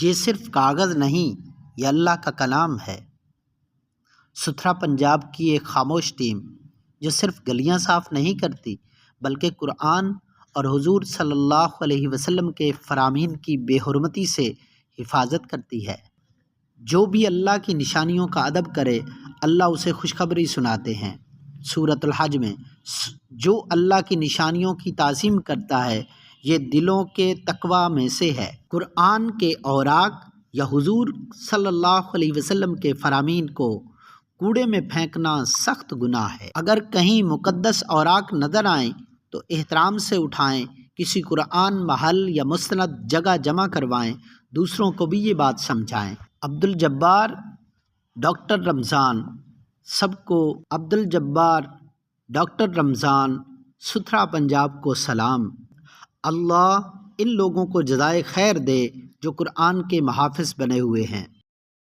یہ صرف کاغذ نہیں، یہ اللہ کا کلام ہے۔ ستھرا پنجاب کی ایک خاموش ٹیم جو صرف گلیاں صاف نہیں کرتی بلکہ قرآن اور حضور صلی اللہ علیہ وسلم کے فرامین کی بے حرمتی سے حفاظت کرتی ہے۔ جو بھی اللہ کی نشانیوں کا ادب کرے اللہ اسے خوشخبری سناتے ہیں۔ سورۃ الحج میں جو اللہ کی نشانیوں کی تعظیم کرتا ہے یہ دلوں کے تقویٰ میں سے ہے۔ قرآن کے اوراق یا حضور صلی اللہ علیہ وسلم کے فرامین کو کوڑے میں پھینکنا سخت گناہ ہے۔ اگر کہیں مقدس اوراق نظر آئیں تو احترام سے اٹھائیں، کسی قرآن محل یا مستند جگہ جمع کروائیں، دوسروں کو بھی یہ بات سمجھائیں۔ عبدالجبار ڈاکٹر رمضان ستھرا پنجاب کو سلام۔ اللہ ان لوگوں کو جزائے خیر دے جو قرآن کے محافظ بنے ہوئے ہیں۔